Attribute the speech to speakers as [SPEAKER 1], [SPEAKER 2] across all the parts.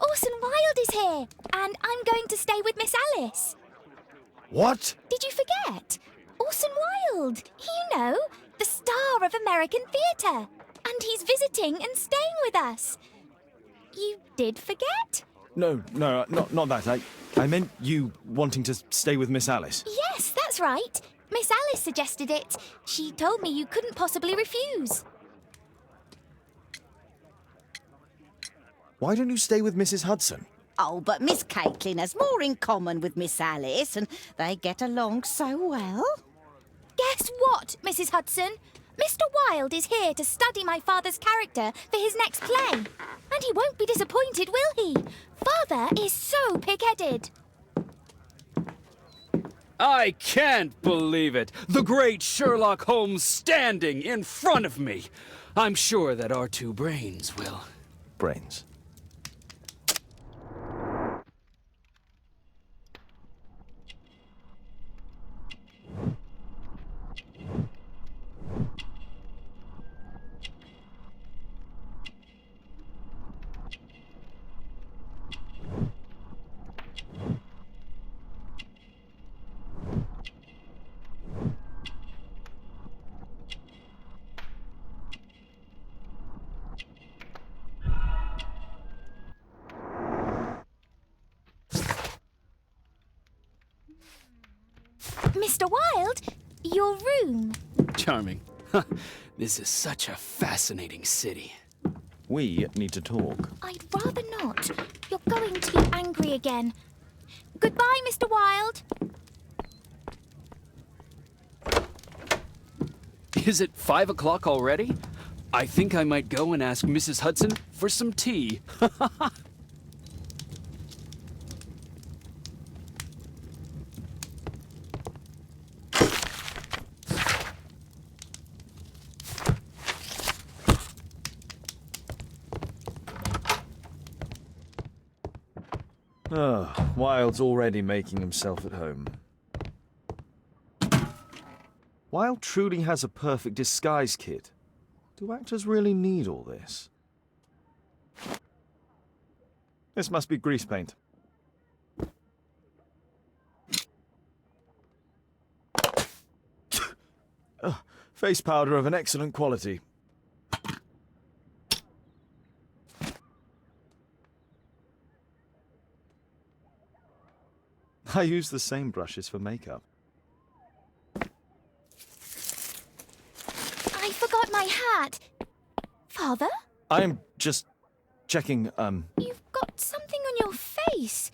[SPEAKER 1] Orson Wilde is here, and I'm going to stay with Miss Alice.
[SPEAKER 2] What?
[SPEAKER 1] Did you forget? Orson Wilde, you know, the star of American theatre. And he's visiting and staying with us. You did forget?
[SPEAKER 2] No, not that. I meant you wanting to stay with Miss Alice.
[SPEAKER 1] Yes, that's right. Miss Alice suggested it. She told me you couldn't possibly refuse.
[SPEAKER 2] Why don't you stay with Mrs. Hudson?
[SPEAKER 3] Oh, but Miss Caitlin has more in common with Miss Alice, and they get along so well.
[SPEAKER 1] Guess what, Mrs. Hudson? Mr. Wilde is here to study my father's character for his next play. And he won't be disappointed, will he? Father is so pig-headed.
[SPEAKER 4] I can't believe it! The great Sherlock Holmes standing in front of me! I'm sure that our two brains will...
[SPEAKER 2] Brains.
[SPEAKER 1] Mr. Wilde, your room.
[SPEAKER 4] Charming. This is such a fascinating city.
[SPEAKER 2] We need to talk.
[SPEAKER 1] I'd rather not. You're going to be angry again. Goodbye, Mr. Wilde.
[SPEAKER 4] Is it 5 o'clock already? I think I might go and ask Mrs. Hudson for some tea.
[SPEAKER 2] Oh, Wilde's already making himself at home. Wilde truly has a perfect disguise kit. Do actors really need all this? This must be grease paint. Face powder of an excellent quality. I use the same brushes for makeup.
[SPEAKER 1] I forgot my hat. Father?
[SPEAKER 2] I'm just checking,
[SPEAKER 1] You've got something on your face.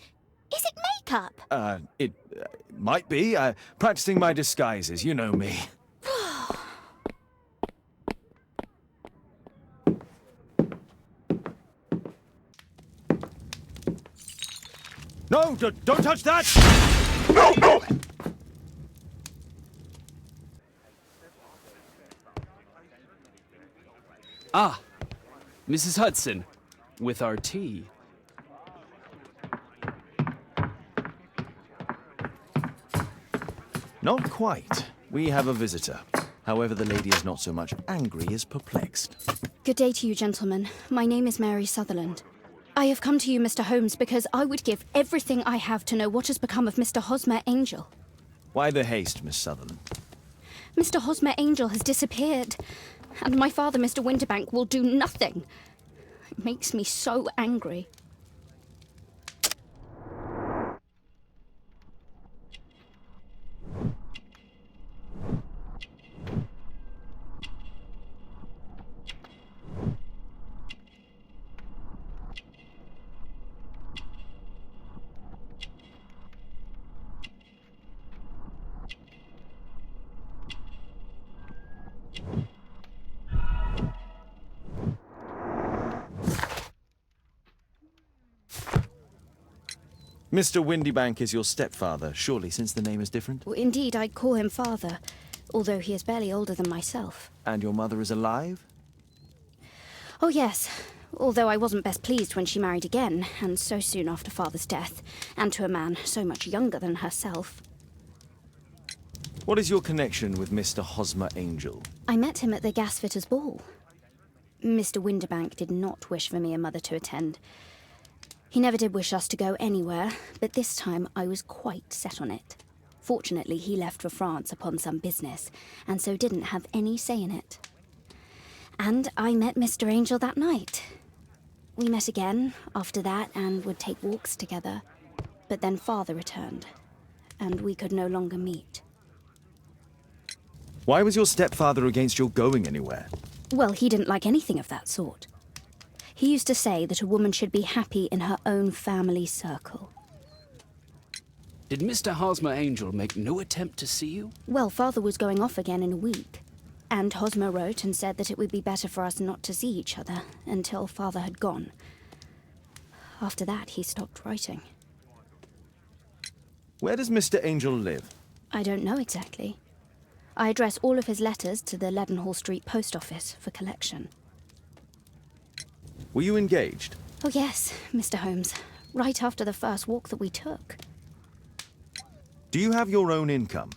[SPEAKER 1] Is it makeup?
[SPEAKER 2] It might be. Practicing my disguises, you know me. No, don't touch that! No!
[SPEAKER 4] Ah, Mrs. Hudson, with our tea.
[SPEAKER 2] Not quite. We have a visitor. However, the lady is not so much angry as perplexed.
[SPEAKER 5] Good day to you, gentlemen. My name is Mary Sutherland. I have come to you, Mr. Holmes, because I would give everything I have to know what has become of Mr. Hosmer Angel.
[SPEAKER 2] Why the haste, Miss Sutherland?
[SPEAKER 5] Mr. Hosmer Angel has disappeared, and my father, Mr. Winterbank, will do nothing. It makes me so angry.
[SPEAKER 2] Mr. Windybank is your stepfather, surely, since the name is different?
[SPEAKER 5] Well, indeed, I call him father, although he is barely older than myself.
[SPEAKER 2] And your mother is alive?
[SPEAKER 5] Oh, yes. Although I wasn't best pleased when she married again, and so soon after father's death, and to a man so much younger than herself.
[SPEAKER 2] What is your connection with Mr. Hosmer Angel?
[SPEAKER 5] I met him at the gasfitters' ball. Mr. Winterbank did not wish for me and Mother to attend. He never did wish us to go anywhere, but this time I was quite set on it. Fortunately, he left for France upon some business, and so didn't have any say in it. And I met Mr. Angel that night. We met again after that and would take walks together. But then Father returned, and we could no longer meet.
[SPEAKER 2] Why was your stepfather against your going anywhere?
[SPEAKER 5] Well, he didn't like anything of that sort. He used to say that a woman should be happy in her own family circle.
[SPEAKER 4] Did Mr. Hosmer Angel make no attempt to see you?
[SPEAKER 5] Well, Father was going off again in a week, and Hosmer wrote and said that it would be better for us not to see each other until Father had gone. After that, he stopped writing.
[SPEAKER 2] Where does Mr. Angel live?
[SPEAKER 5] I don't know exactly. I address all of his letters to the Leadenhall Street post office for collection.
[SPEAKER 2] Were you engaged?
[SPEAKER 5] Oh yes, Mr. Holmes. Right after the first walk that we took.
[SPEAKER 2] Do you have your own income?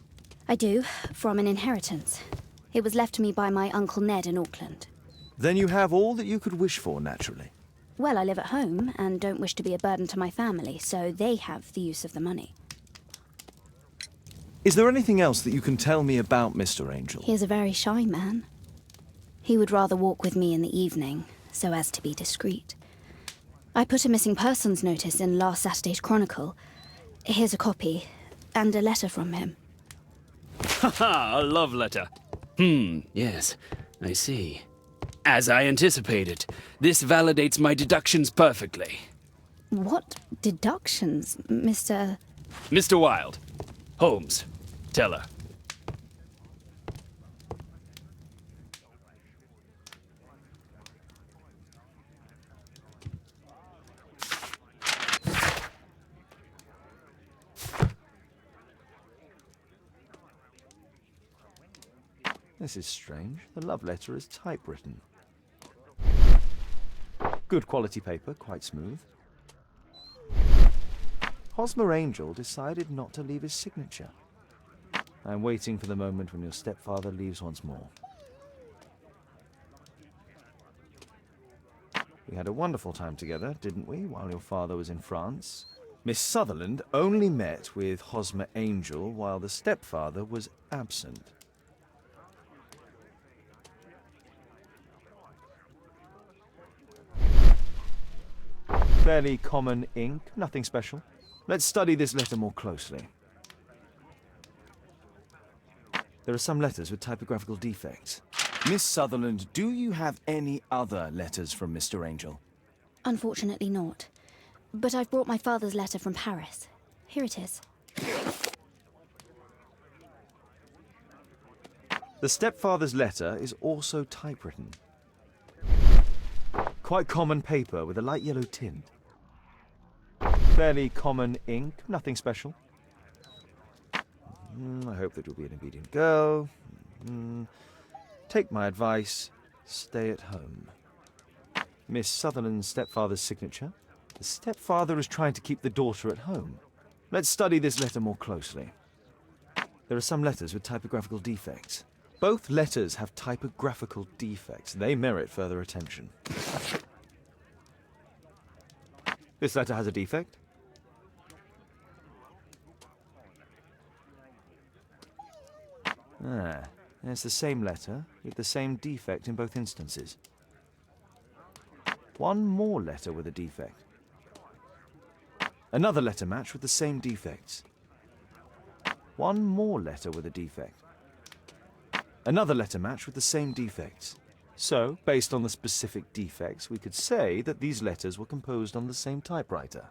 [SPEAKER 5] I do, from an inheritance. It was left to me by my Uncle Ned in Auckland.
[SPEAKER 2] Then you have all that you could wish for, naturally.
[SPEAKER 5] Well, I live at home and don't wish to be a burden to my family, so they have the use of the money.
[SPEAKER 2] Is there anything else that you can tell me about Mr. Angel?
[SPEAKER 5] He is a very shy man. He would rather walk with me in the evening, so as to be discreet. I put a missing persons notice in last Saturday's Chronicle. Here's a copy, and a letter from him.
[SPEAKER 4] Haha, a love letter. Yes, I see. As I anticipated, this validates my deductions perfectly.
[SPEAKER 5] What deductions, Mr.
[SPEAKER 4] Mr. Wilde. Holmes, tell her.
[SPEAKER 2] This is strange. The love letter is typewritten. Good quality paper, quite smooth. Hosmer Angel decided not to leave his signature. I'm waiting for the moment when your stepfather leaves once more. We had a wonderful time together, didn't we, while your father was in France? Miss Sutherland only met with Hosmer Angel while the stepfather was absent. Fairly common ink, nothing special. Let's study this letter more closely. There are some letters with typographical defects. Miss Sutherland, do you have any other letters from Mr. Angel?
[SPEAKER 5] Unfortunately not. But I've brought my father's letter from Paris. Here it is.
[SPEAKER 2] The stepfather's letter is also typewritten. Quite common paper with a light yellow tint. Fairly common ink, nothing special. I hope that you'll be an obedient girl. Take my advice, stay at home. Miss Sutherland's stepfather's signature. The stepfather is trying to keep the daughter at home. Let's study this letter more closely. There are some letters with typographical defects. Both letters have typographical defects. They merit further attention. This letter has a defect. There's the same letter with the same defect in both instances. One more letter with a defect. Another letter match with the same defects. One more letter with a defect. Another letter match with the same defects. So, based on the specific defects, we could say that these letters were composed on the same typewriter.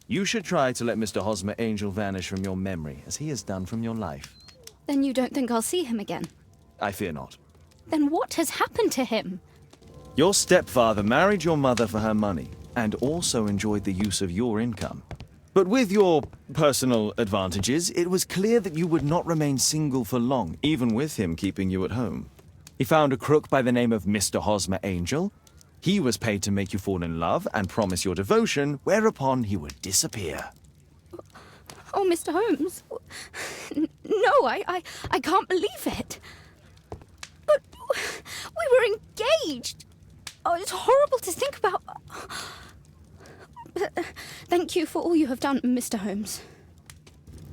[SPEAKER 2] You should try to let Mr. Hosmer Angel vanish from your memory, as he has done from your life.
[SPEAKER 5] Then you don't think I'll see him again?
[SPEAKER 2] I fear not.
[SPEAKER 5] Then what has happened to him?
[SPEAKER 2] Your stepfather married your mother for her money, and also enjoyed the use of your income. But with your personal advantages, it was clear that you would not remain single for long, even with him keeping you at home. He found a crook by the name of Mr. Hosmer Angel. He was paid to make you fall in love and promise your devotion, whereupon he would disappear.
[SPEAKER 5] Oh, Mr. Holmes. No, I can't believe it. But we were engaged. Oh, it's horrible to think about. But thank you for all you have done, Mr. Holmes.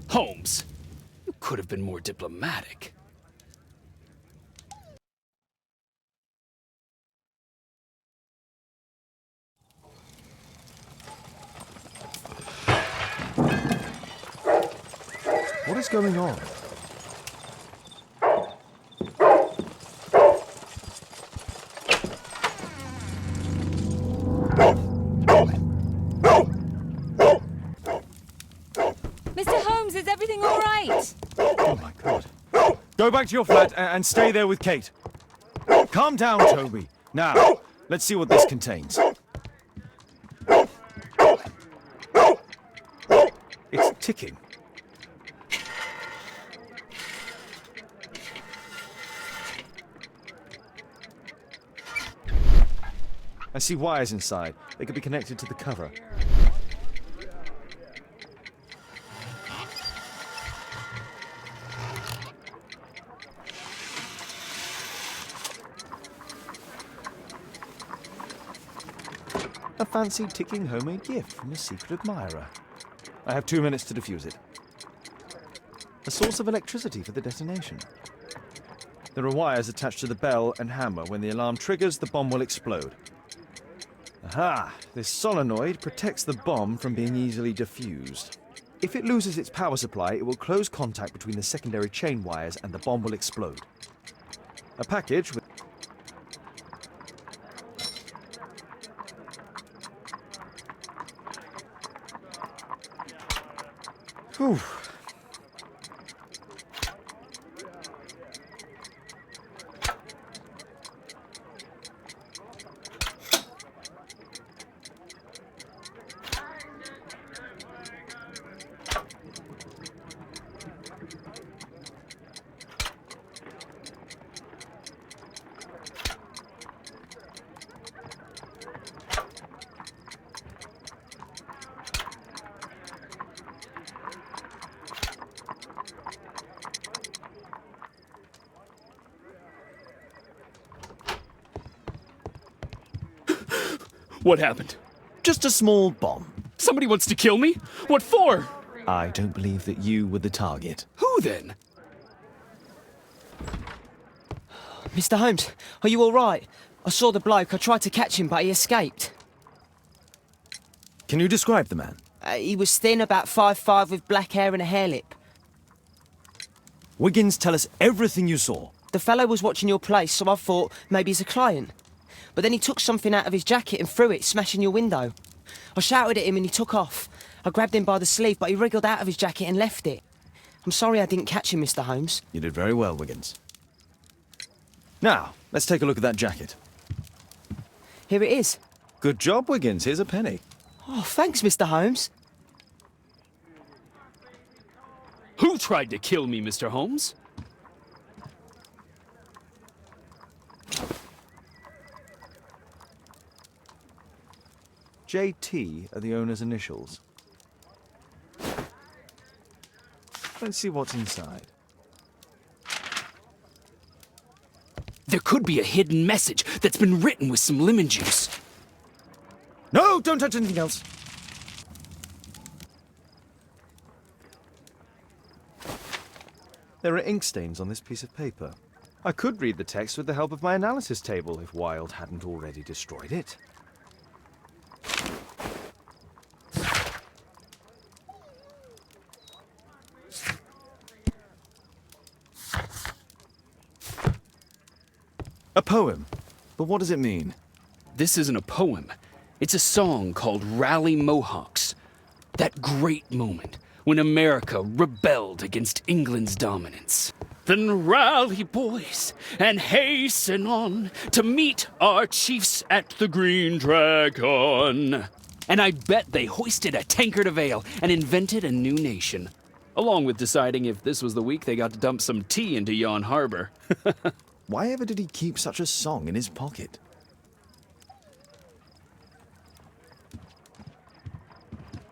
[SPEAKER 4] Holmes, you could have been more diplomatic.
[SPEAKER 2] What is going on?
[SPEAKER 6] Mr. Holmes, is everything all right?
[SPEAKER 2] Oh my God. Go back to your flat and stay there with Kate. Calm down, Toby. Now, let's see what this contains. It's ticking. I see wires inside. They could be connected to the cover. A fancy ticking homemade gift from a secret admirer. I have 2 minutes to defuse it. A source of electricity for the detonation. There are wires attached to the bell and hammer. When the alarm triggers, the bomb will explode. Aha! This solenoid protects the bomb from being easily diffused. If it loses its power supply, it will close contact between the secondary chain wires and the bomb will explode. A package with... Whew.
[SPEAKER 4] What happened?
[SPEAKER 2] Just a small bomb.
[SPEAKER 4] Somebody wants to kill me? What for?
[SPEAKER 2] I don't believe that you were the target.
[SPEAKER 4] Who then?
[SPEAKER 7] Mr. Holmes, are you all right? I saw the bloke. I tried to catch him, but he escaped.
[SPEAKER 2] Can you describe the man?
[SPEAKER 7] He was thin, about 5'5", with black hair and a hair lip.
[SPEAKER 2] Wiggins, tell us everything you saw.
[SPEAKER 7] The fellow was watching your place, so I thought maybe he's a client. But then he took something out of his jacket and threw it, smashing your window. I shouted at him and he took off. I grabbed him by the sleeve, but he wriggled out of his jacket and left it. I'm sorry I didn't catch him, Mr. Holmes.
[SPEAKER 2] You did very well, Wiggins. Now, let's take a look at that jacket.
[SPEAKER 7] Here it is.
[SPEAKER 2] Good job, Wiggins. Here's a penny.
[SPEAKER 7] Oh, thanks, Mr. Holmes.
[SPEAKER 4] Who tried to kill me, Mr. Holmes?
[SPEAKER 2] JT are the owner's initials. Let's see what's inside.
[SPEAKER 4] There could be a hidden message that's been written with some lemon juice.
[SPEAKER 2] No, don't touch anything else. There are ink stains on this piece of paper. I could read the text with the help of my analysis table if Wilde hadn't already destroyed it. A poem. But what does it mean?
[SPEAKER 4] This isn't a poem. It's a song called Rally Mohawks. That great moment when America rebelled against England's dominance. Then rally, boys, and hasten on to meet our chiefs at the Green Dragon. And I bet they hoisted a tankard of ale and invented a new nation. Along with deciding if this was the week they got to dump some tea into Yon Harbor.
[SPEAKER 2] Why ever did he keep such a song in his pocket?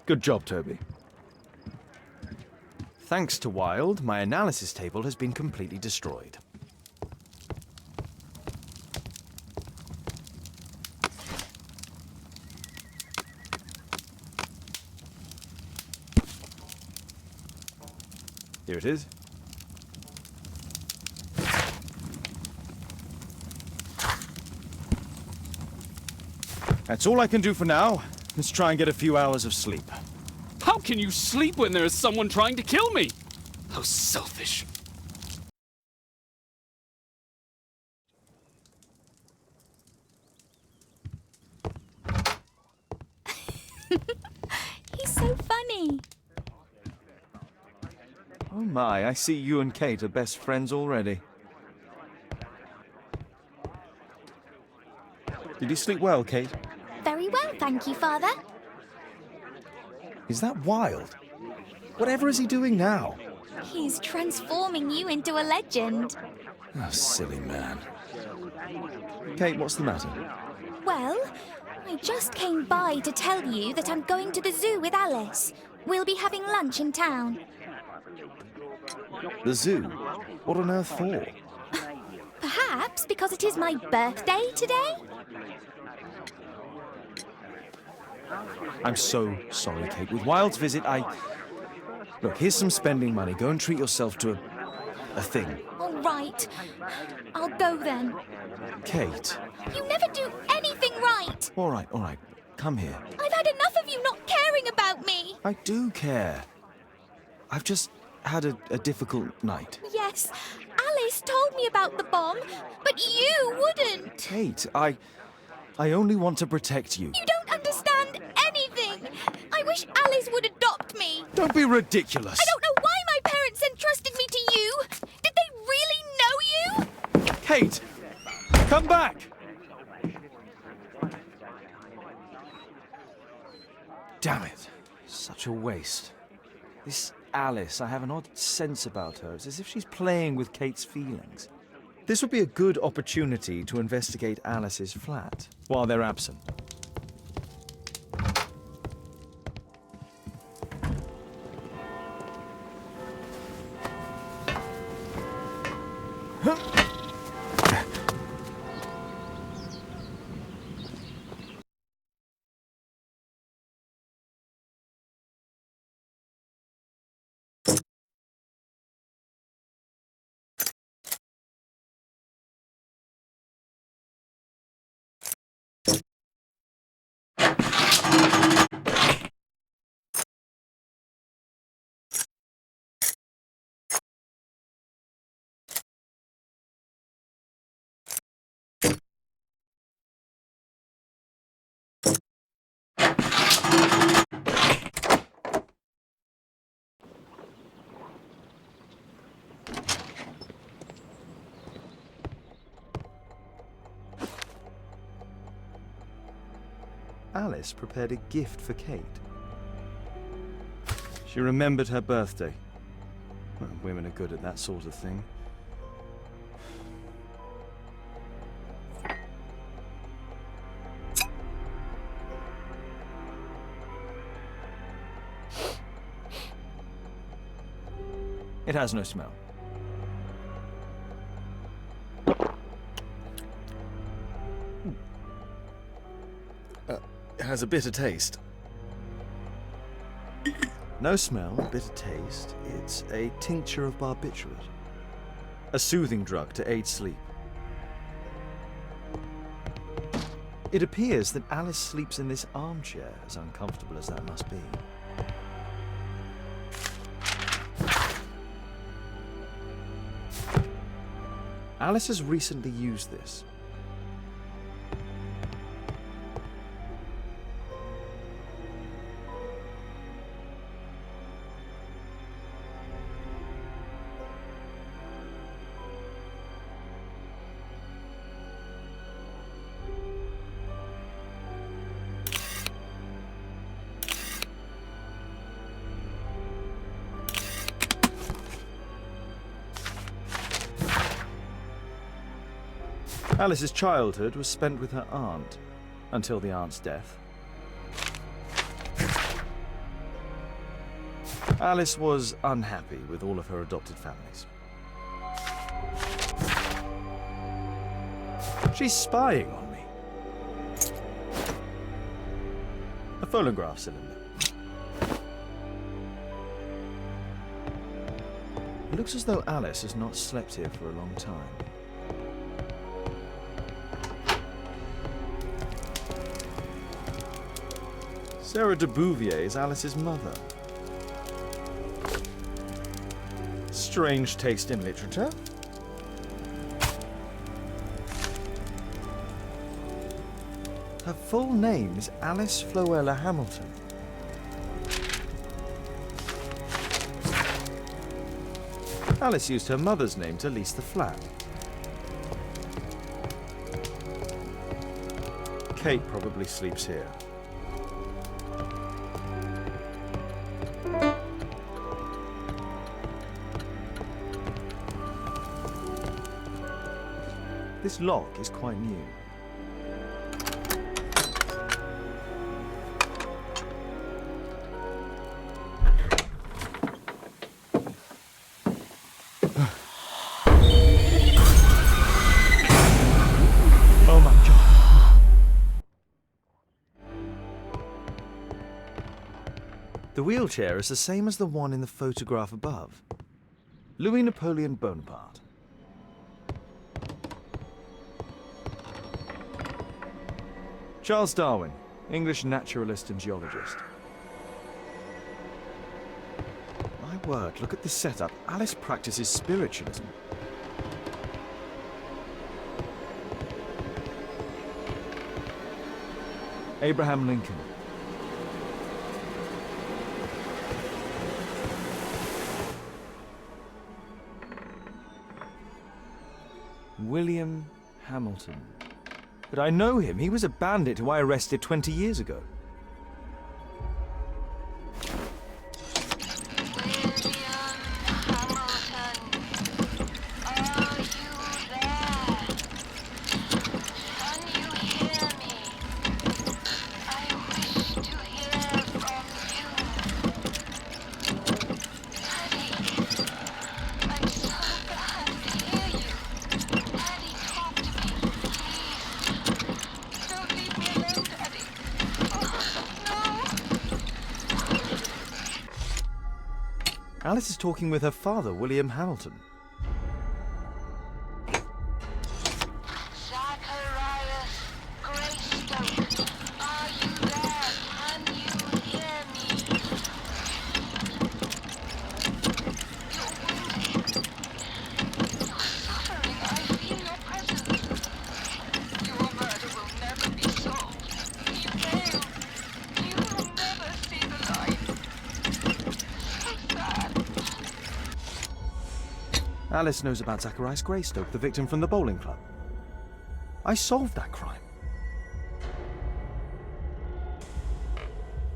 [SPEAKER 2] Good job, Toby. Thanks to Wilde, my analysis table has been completely destroyed. Here it is. That's all I can do for now. Let's try and get a few hours of sleep.
[SPEAKER 4] How can you sleep when there is someone trying to kill me? How selfish.
[SPEAKER 1] He's so funny.
[SPEAKER 2] Oh my, I see you and Kate are best friends already. Did you sleep well, Kate?
[SPEAKER 1] Very well, thank you, Father.
[SPEAKER 2] Is that Wilde? Whatever is he doing now?
[SPEAKER 1] He's transforming you into a legend.
[SPEAKER 2] Oh, silly man. Kate, what's the matter?
[SPEAKER 1] Well, I just came by to tell you that I'm going to the zoo with Alice. We'll be having lunch in town.
[SPEAKER 2] The zoo? What on earth for?
[SPEAKER 1] Perhaps because it is my birthday today?
[SPEAKER 2] I'm so sorry, Kate. With Wilde's visit, Look, here's some spending money. Go and treat yourself to a thing.
[SPEAKER 1] All right. I'll go then.
[SPEAKER 2] Kate.
[SPEAKER 1] You never do anything right.
[SPEAKER 2] All right. Come here.
[SPEAKER 1] I've had enough of you not caring about me.
[SPEAKER 2] I do care. I've just had a difficult night.
[SPEAKER 1] Yes, Alice told me about the bomb, but you wouldn't.
[SPEAKER 2] Kate, I only want to protect you.
[SPEAKER 1] You don't understand anything. I wish Alice would adopt me.
[SPEAKER 2] Don't be ridiculous.
[SPEAKER 1] I don't know why my parents entrusted me to you. Did they really know you?
[SPEAKER 2] Kate! Come back! Damn it. Such a waste. This Alice, I have an odd sense about her. It's as if she's playing with Kate's feelings. This would be a good opportunity to investigate Alice's flat while they're absent. Alice prepared a gift for Kate. She remembered her birthday. Well, women are good at that sort of thing. It has no smell. It has a bitter taste. No smell, bitter taste. It's a tincture of barbiturate. A soothing drug to aid sleep. It appears that Alice sleeps in this armchair, as uncomfortable as that must be. Alice has recently used this. Alice's childhood was spent with her aunt, until the aunt's death. Alice was unhappy with all of her adopted families. She's spying on me. A phonograph cylinder. It looks as though Alice has not slept here for a long time. Sarah de Bouvier is Alice's mother. Strange taste in literature. Her full name is Alice Floella Hamilton. Alice used her mother's name to lease the flat. Kate probably sleeps here. This lock is quite new. Oh my God. The wheelchair is the same as the one in the photograph above. Louis Napoleon Bonaparte. Charles Darwin, English naturalist and geologist. My word, look at this setup. Alice practices spiritualism. Abraham Lincoln. William Hamilton. But I know him. He was a bandit who I arrested 20 years ago. Alice is talking with her father, William Hamilton. Alice knows about Zacharias Greystoke, the victim from the bowling club. I solved that crime.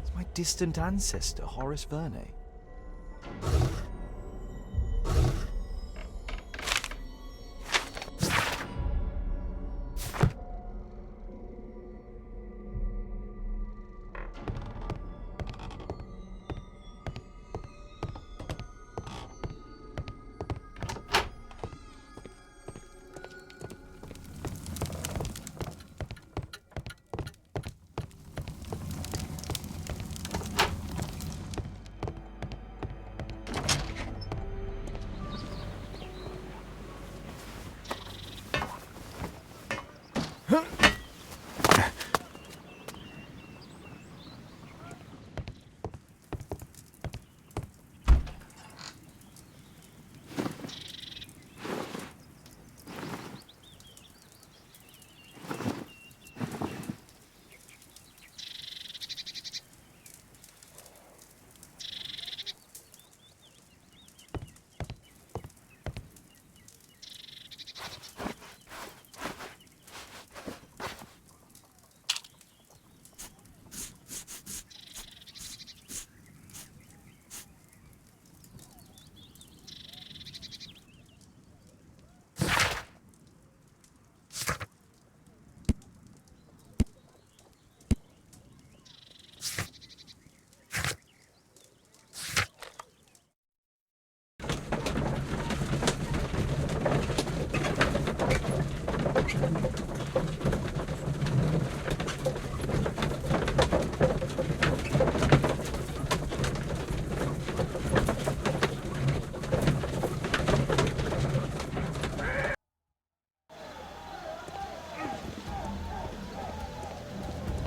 [SPEAKER 2] It's my distant ancestor, Horace Verne.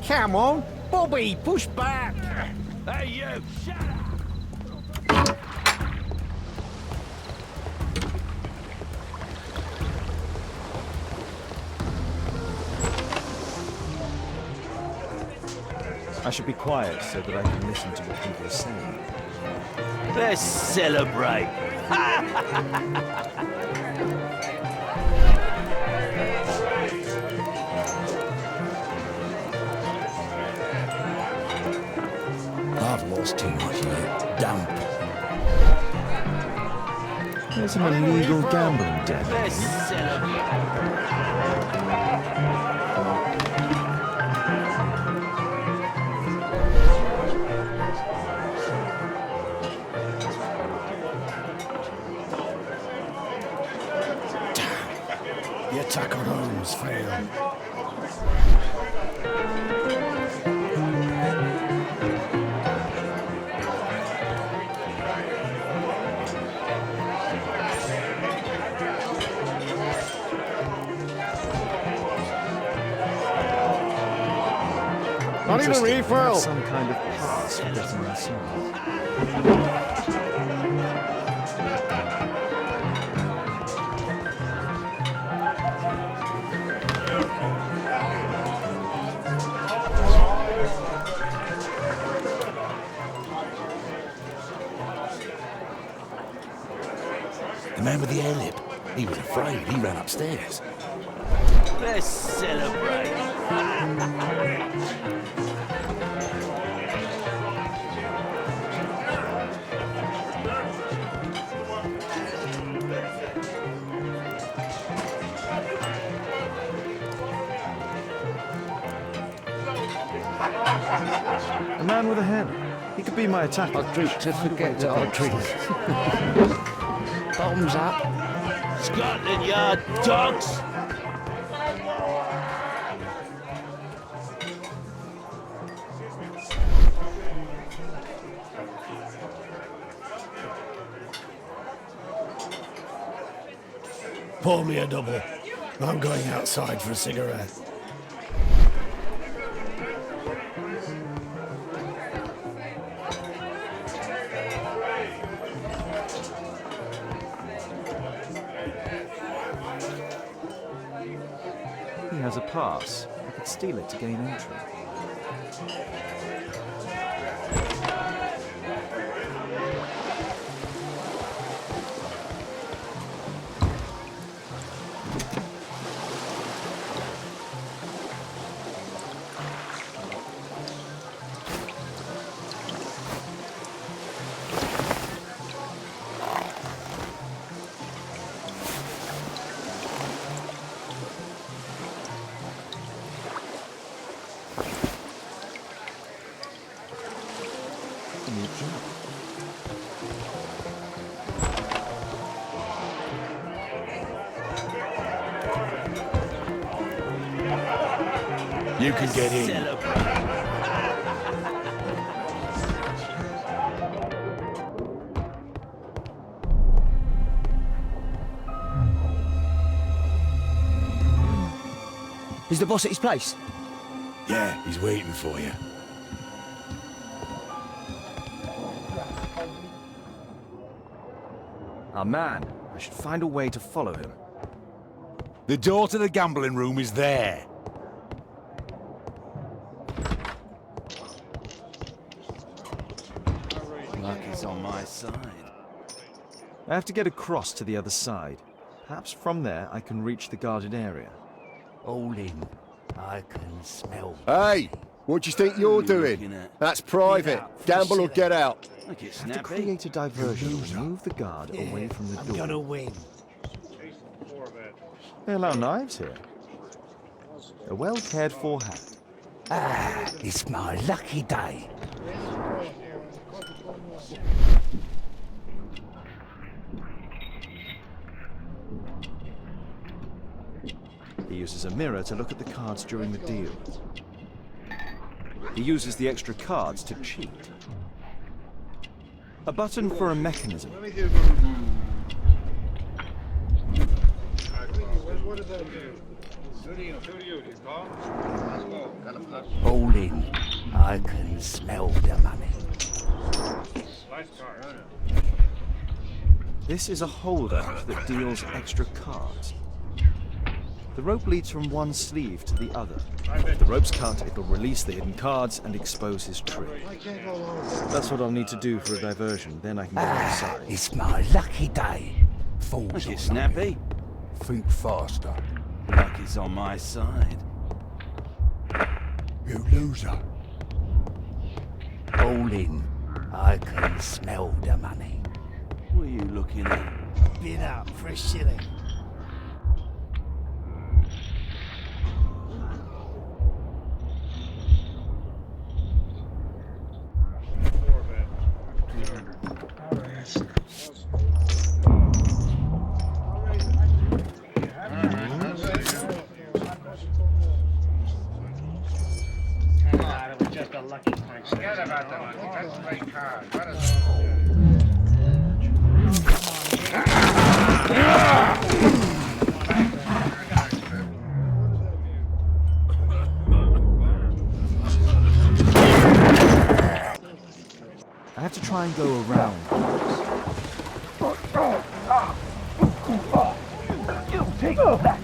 [SPEAKER 8] Come on, Bobby, push back! Hey, you, shut up!
[SPEAKER 2] I should be quiet so that I can listen to what people are saying.
[SPEAKER 8] Let's celebrate!
[SPEAKER 9] I've lost too much yet. Dump.
[SPEAKER 2] There's an illegal gambling den.
[SPEAKER 8] Let's celebrate!
[SPEAKER 9] Your attack on Holmes failed.
[SPEAKER 2] Not even refill. Some kind of pass for getting inside.
[SPEAKER 9] The man with the air lip. He was afraid. He ran upstairs.
[SPEAKER 8] Let's celebrate!
[SPEAKER 2] A man with a hen. He could be my attacker.
[SPEAKER 7] I'd drink to forget that I drink. Bottoms up.
[SPEAKER 8] Scotland Yard dogs!
[SPEAKER 9] Pour me a double. I'm going outside for a cigarette.
[SPEAKER 2] He has a pass. I could steal it to gain entry.
[SPEAKER 9] You can get in.
[SPEAKER 7] Is the boss at his place?
[SPEAKER 9] Yeah, he's waiting for you.
[SPEAKER 2] Our man. I should find a way to follow him.
[SPEAKER 9] The door to the gambling room is there.
[SPEAKER 8] Luck is on my side.
[SPEAKER 2] I have to get across to the other side. Perhaps from there I can reach the guarded area.
[SPEAKER 8] All in. I can smell.
[SPEAKER 10] Hey, what do you think you're doing? That's private. Gamble or get out.
[SPEAKER 8] Look, it's
[SPEAKER 2] I have to
[SPEAKER 8] snappy.
[SPEAKER 2] create a diversion and move the guard away from the
[SPEAKER 9] I'm
[SPEAKER 2] door.
[SPEAKER 9] gonna win.
[SPEAKER 2] They allow knives here. A well cared for hat.
[SPEAKER 9] Ah, it's my lucky day.
[SPEAKER 2] The uses a mirror to look at the cards during the deal. He uses the extra cards to cheat. A button for a mechanism.
[SPEAKER 8] All in. I can smell the money.
[SPEAKER 2] This is a holder that deals extra cards. The rope leads from one sleeve to the other. If the rope's cut, it'll release the hidden cards and expose his trick. That's what I'll need to do for a diversion, then I can go inside.
[SPEAKER 8] It's my lucky day. Falls
[SPEAKER 11] You
[SPEAKER 8] on
[SPEAKER 11] snappy?
[SPEAKER 8] me. Think faster.
[SPEAKER 11] Luck is on my side.
[SPEAKER 8] You loser. All in. I can smell the money.
[SPEAKER 11] What are you looking at?
[SPEAKER 9] Bid up for a shilling.
[SPEAKER 12] Forget about that one. That's a great card. Let us
[SPEAKER 2] I have to try and go around.
[SPEAKER 8] You take that.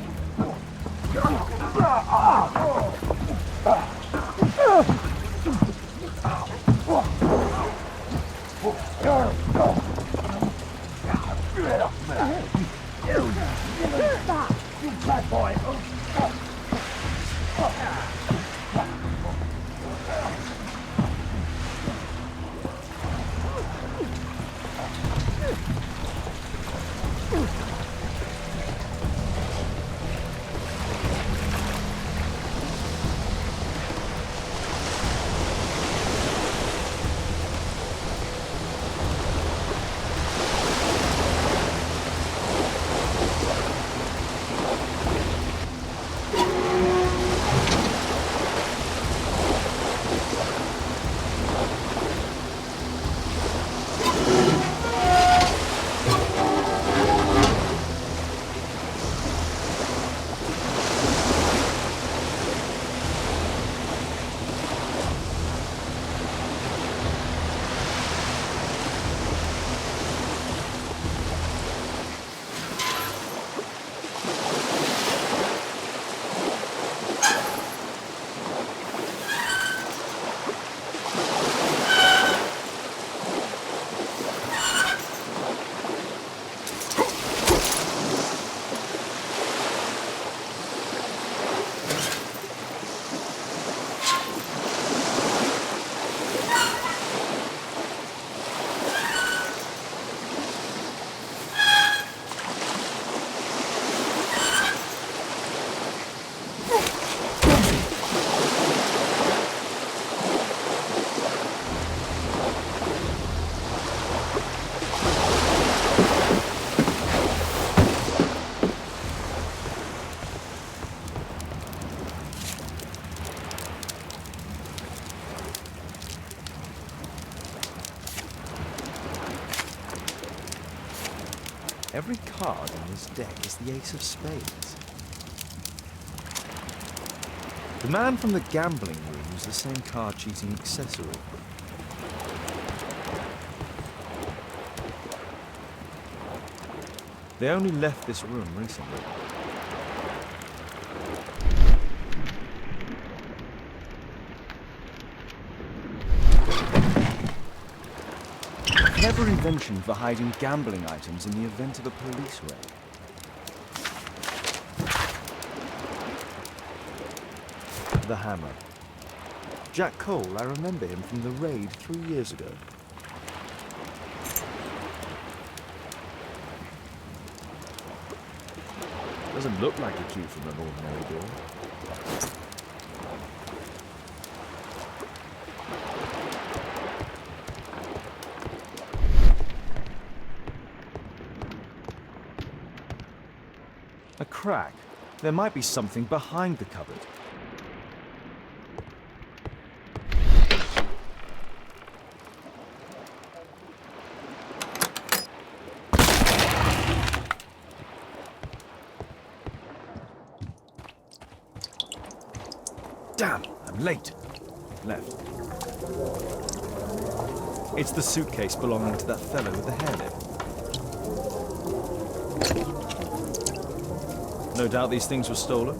[SPEAKER 2] Every card in this deck is the ace of spades. The man from the gambling room was the same card-cheating accessory. They only left this room recently. Clever invention for hiding gambling items in the event of a police raid. The hammer. Jack Cole, I remember him from the raid 3 years ago. Doesn't look like a key from an ordinary door. A crack. There might be something behind the cupboard. Damn, I'm late. Left. It's the suitcase belonging to that fellow with the hairnet. No doubt these things were stolen.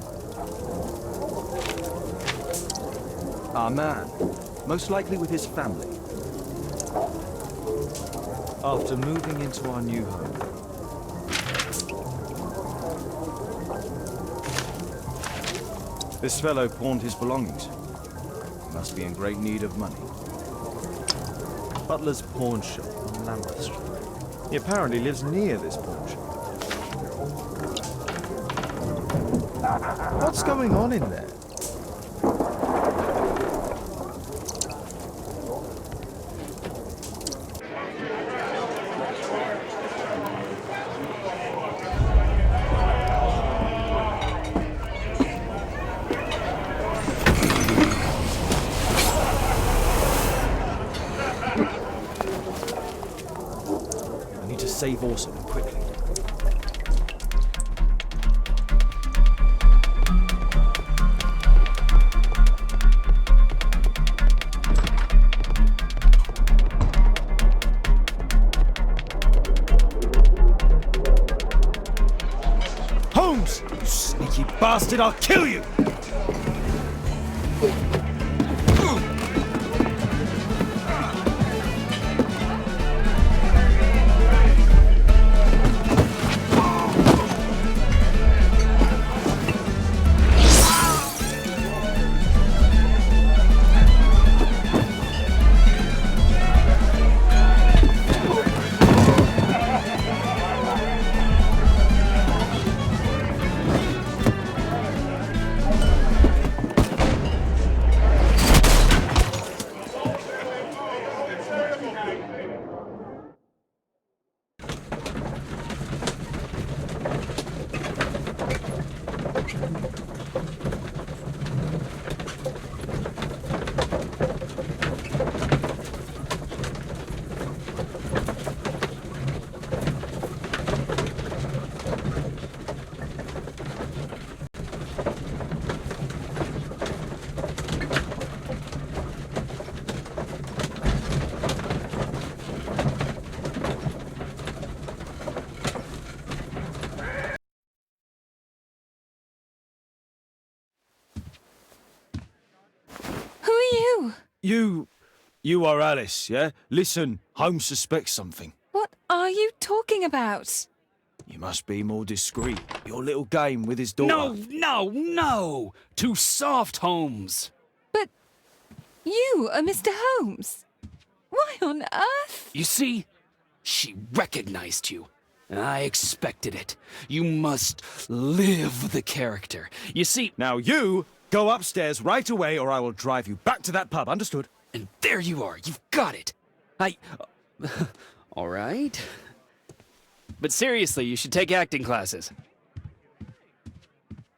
[SPEAKER 2] Our man, most likely with his family. After moving into our new home. This fellow pawned his belongings. He must be in great need of money. Butler's pawn shop on Lambeth Street. He apparently lives near this pawn shop. What's going on in there? I need to save Orson quickly. Holmes! You sneaky bastard, I'll kill you! You are Alice, yeah? Listen, Holmes suspects something.
[SPEAKER 6] What are you talking about?
[SPEAKER 2] You must be more discreet. Your little game with his daughter.
[SPEAKER 4] No! Too soft, Holmes.
[SPEAKER 6] But you are Mr. Holmes. Why on earth?
[SPEAKER 4] You see, she recognized you. I expected it. You must live the character. You see...
[SPEAKER 2] Now you go upstairs right away or I will drive you back to that pub, understood?
[SPEAKER 4] And there you are. You've got it. All right. But seriously, you should take acting classes.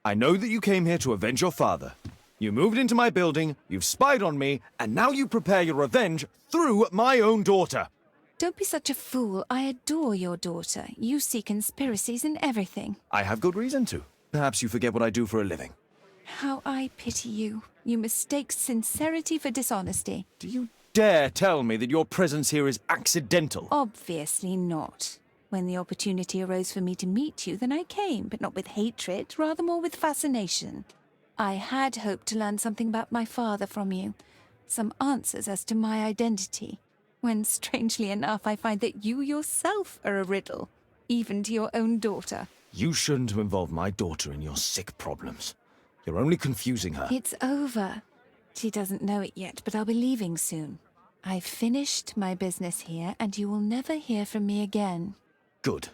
[SPEAKER 2] I know that you came here to avenge your father. You moved into my building, you've spied on me, and now you prepare your revenge through my own daughter.
[SPEAKER 6] Don't be such a fool. I adore your daughter. You see conspiracies in everything.
[SPEAKER 2] I have good reason to. Perhaps you forget what I do for a living.
[SPEAKER 6] How I pity you. You mistake sincerity for dishonesty.
[SPEAKER 2] Do you dare tell me that your presence here is accidental?
[SPEAKER 6] Obviously not. When the opportunity arose for me to meet you, then I came, but not with hatred, rather more with fascination. I had hoped to learn something about my father from you. Some answers as to my identity. When, strangely enough, I find that you yourself are a riddle, even to your own daughter.
[SPEAKER 2] You shouldn't have involved my daughter in your sick problems. You're only confusing her.
[SPEAKER 6] It's over. She doesn't know it yet, but I'll be leaving soon. I've finished my business here, and you will never hear from me again.
[SPEAKER 2] Good.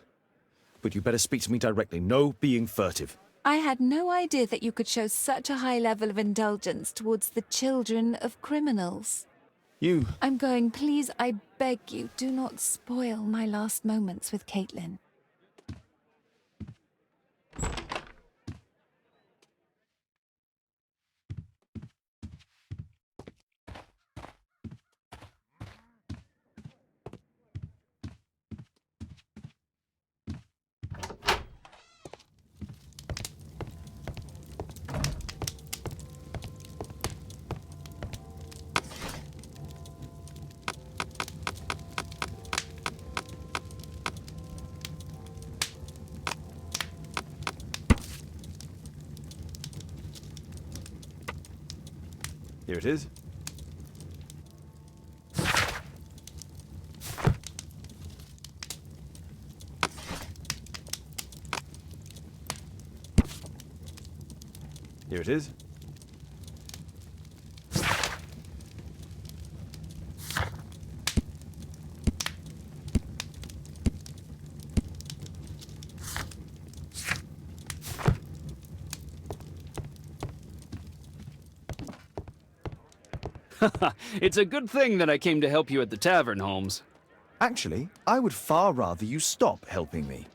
[SPEAKER 2] But you better speak to me directly. No being furtive.
[SPEAKER 6] I had no idea that you could show such a high level of indulgence towards the children of criminals.
[SPEAKER 2] You...
[SPEAKER 6] I'm going. Please, I beg you, do not spoil my last moments with Caitlin.
[SPEAKER 2] Here it is. Here it is.
[SPEAKER 4] It's a good thing that I came to help you at the tavern, Holmes.
[SPEAKER 2] Actually, I would far rather you stop helping me.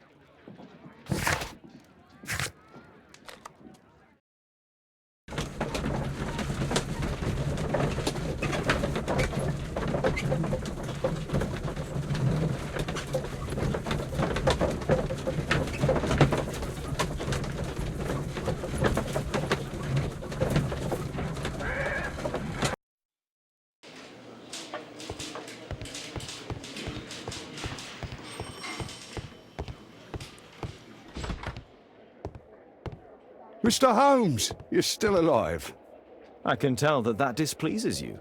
[SPEAKER 9] Mr. Holmes, you're still alive.
[SPEAKER 2] I can tell that that displeases you.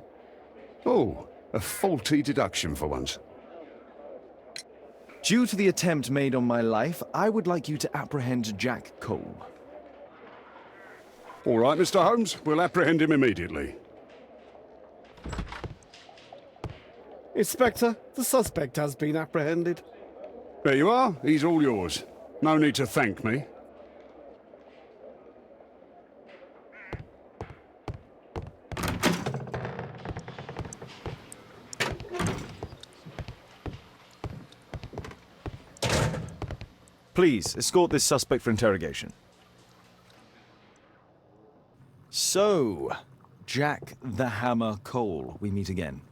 [SPEAKER 9] Oh, a faulty deduction for once.
[SPEAKER 2] Due to the attempt made on my life, I would like you to apprehend Jack Cole.
[SPEAKER 9] All right, Mr. Holmes, we'll apprehend him immediately.
[SPEAKER 13] Inspector, the suspect has been apprehended.
[SPEAKER 9] There you are. He's all yours. No need to thank me.
[SPEAKER 2] Please, escort this suspect for interrogation. So, Jack the Hammer Cole, we meet again.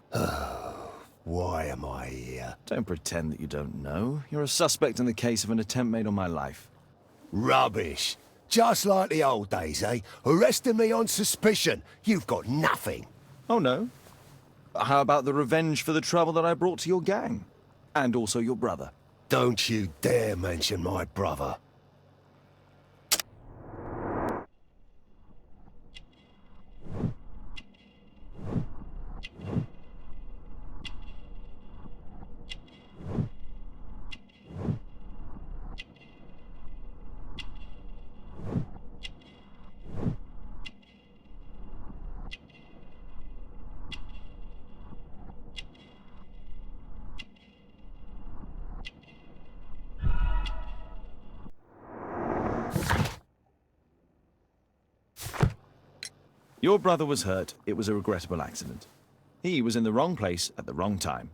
[SPEAKER 10] Why am I here?
[SPEAKER 2] Don't pretend that you don't know. You're a suspect in the case of an attempt made on my life.
[SPEAKER 10] Rubbish. Just like the old days, eh? Arresting me on suspicion. You've got nothing.
[SPEAKER 2] Oh, no? How about the revenge for the trouble that I brought to your gang? And also your brother.
[SPEAKER 10] Don't you dare mention my brother.
[SPEAKER 2] Your brother was hurt. It was a regrettable accident. He was in the wrong place at the wrong time.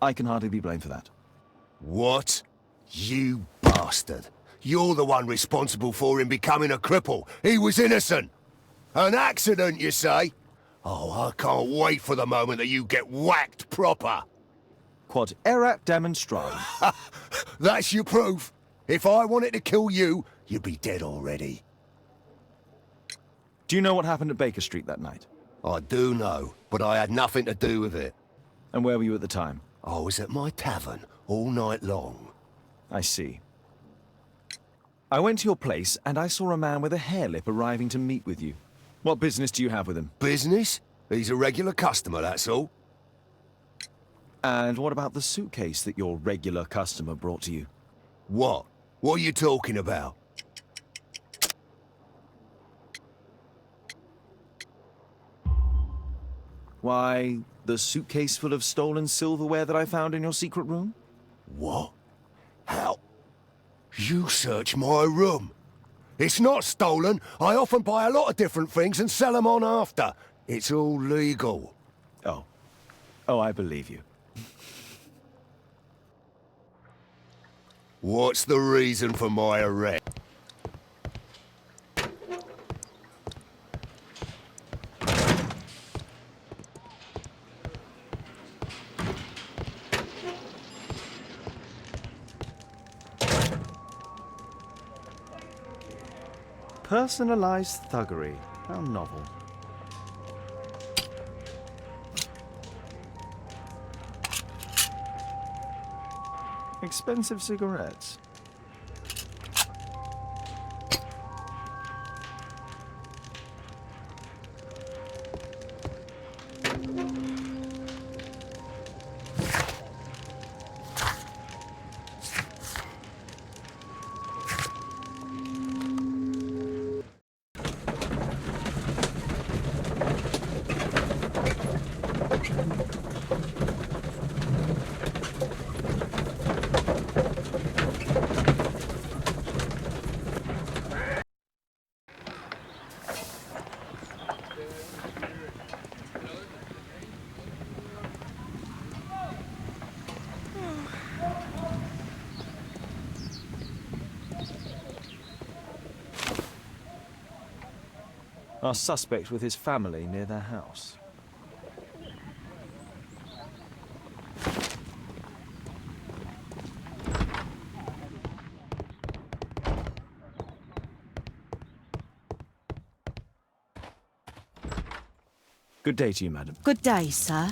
[SPEAKER 2] I can hardly be blamed for that.
[SPEAKER 10] What? You bastard. You're the one responsible for him becoming a cripple. He was innocent. An accident, you say? Oh, I can't wait for the moment that you get whacked proper.
[SPEAKER 2] Quod erat demonstrandum.
[SPEAKER 10] That's your proof. If I wanted to kill you, you'd be dead already.
[SPEAKER 2] Do you know what happened at Baker Street that night?
[SPEAKER 10] I do know, but I had nothing to do with it.
[SPEAKER 2] And where were you at the time?
[SPEAKER 10] I was at my tavern all night long.
[SPEAKER 2] I see. I went to your place and I saw a man with a hair lip arriving to meet with you. What business do you have with him?
[SPEAKER 10] Business? He's a regular customer, that's all.
[SPEAKER 2] And what about the suitcase that your regular customer brought to you?
[SPEAKER 10] What? What are you talking about?
[SPEAKER 2] Why, the suitcase full of stolen silverware that I found in your secret room?
[SPEAKER 10] What? How? You searched my room. It's not stolen. I often buy a lot of different things and sell them on after. It's all legal.
[SPEAKER 2] Oh. Oh, I believe you.
[SPEAKER 10] What's the reason for my arrest?
[SPEAKER 2] Personalized thuggery. How novel. Expensive cigarettes. Our suspect with his family near their house. Good day to you, madam.
[SPEAKER 3] Good day, sir.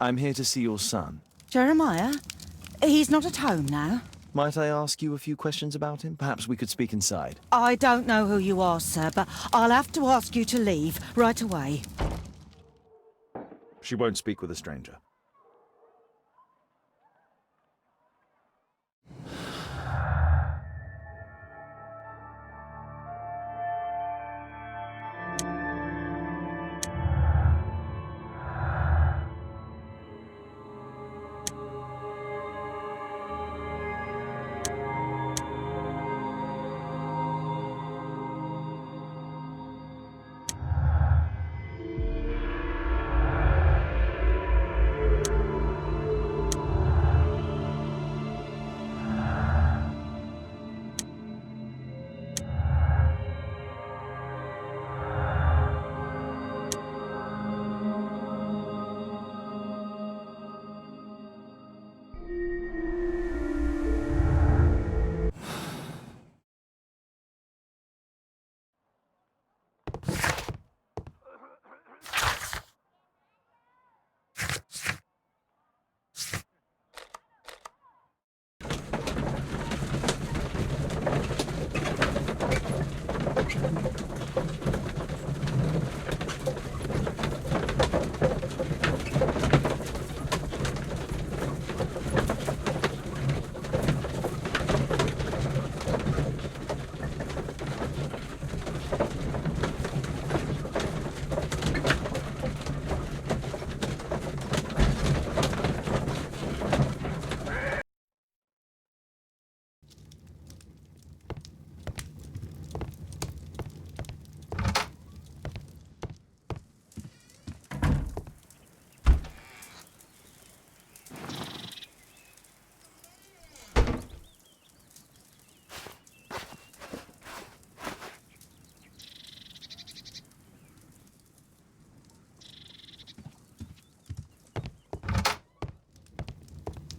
[SPEAKER 2] I'm here to see your son.
[SPEAKER 3] Jeremiah? He's not at home now.
[SPEAKER 2] Might I ask you a few questions about him? Perhaps we could speak inside.
[SPEAKER 3] I don't know who you are, sir, but I'll have to ask you to leave right away.
[SPEAKER 2] She won't speak with a stranger.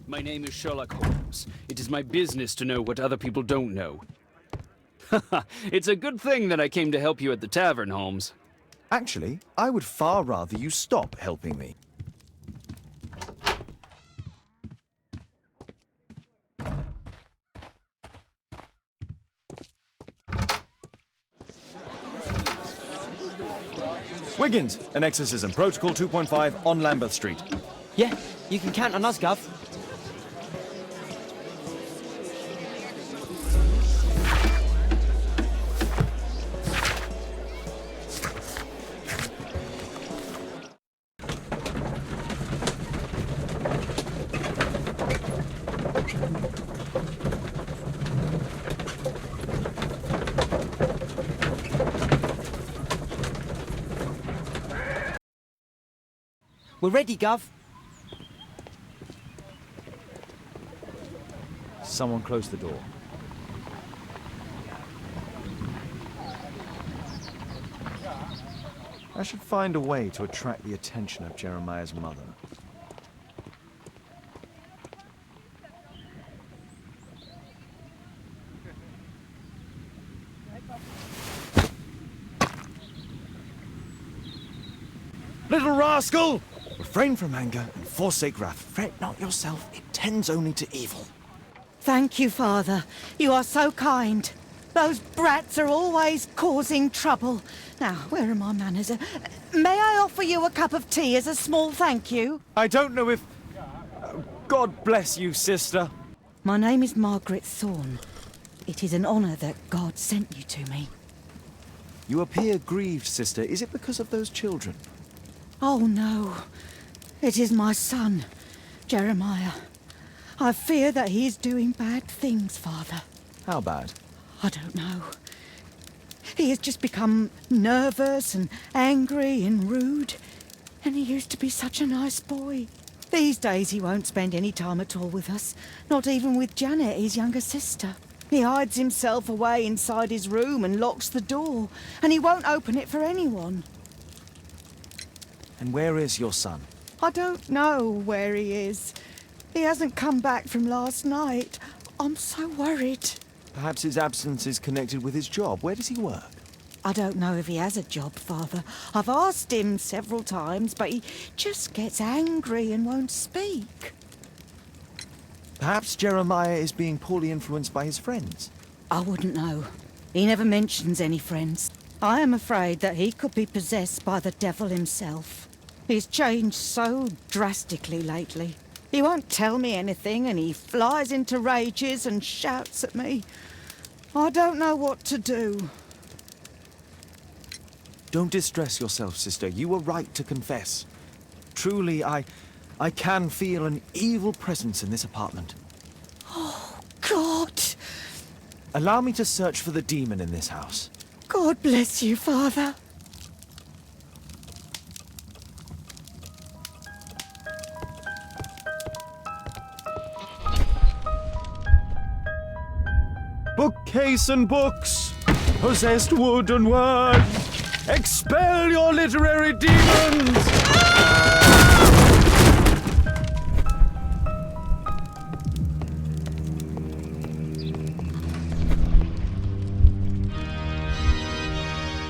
[SPEAKER 4] My name is Sherlock Holmes. It is my business to know what other people don't know. It's a good thing that I came to help you at the tavern, Holmes.
[SPEAKER 2] Actually, I would far rather you stop helping me. Wiggins, an exorcism. Protocol 2.5 on Lambeth Street.
[SPEAKER 7] Yeah, you can count on us, Gov. We're ready, Gov.
[SPEAKER 2] Someone close the door. I should find a way to attract the attention of Jeremiah's mother. Little rascal! Refrain from anger and forsake wrath. Fret not yourself, it tends only to evil.
[SPEAKER 3] Thank you, Father. You are so kind. Those brats are always causing trouble. Now, where are my manners? May I offer you a cup of tea as a small thank you?
[SPEAKER 2] I don't know if... God bless you, sister.
[SPEAKER 3] My name is Margaret Thorne. It is an honour that God sent you to me.
[SPEAKER 2] You appear grieved, sister. Is it because of those children?
[SPEAKER 3] Oh, no. It is my son, Jeremiah. I fear that he is doing bad things, Father.
[SPEAKER 2] How bad?
[SPEAKER 3] I don't know. He has just become nervous and angry and rude. And he used to be such a nice boy. These days he won't spend any time at all with us. Not even with Janet, his younger sister. He hides himself away inside his room and locks the door. And he won't open it for anyone.
[SPEAKER 2] And where is your son?
[SPEAKER 3] I don't know where he is. He hasn't come back from last night. I'm so worried.
[SPEAKER 2] Perhaps his absence is connected with his job. Where does he work?
[SPEAKER 3] I don't know if he has a job, Father. I've asked him several times, but he just gets angry and won't speak.
[SPEAKER 2] Perhaps Jeremiah is being poorly influenced by his friends.
[SPEAKER 3] I wouldn't know. He never mentions any friends. I am afraid that he could be possessed by the devil himself. He's changed so drastically lately. He won't tell me anything, and he flies into rages and shouts at me. I don't know what to do.
[SPEAKER 2] Don't distress yourself, sister. You were right to confess. Truly, I can feel an evil presence in this apartment.
[SPEAKER 3] Oh, God!
[SPEAKER 2] Allow me to search for the demon in this house.
[SPEAKER 3] God bless you, Father.
[SPEAKER 2] Bookcase and books, possessed wood and word, expel your literary demons!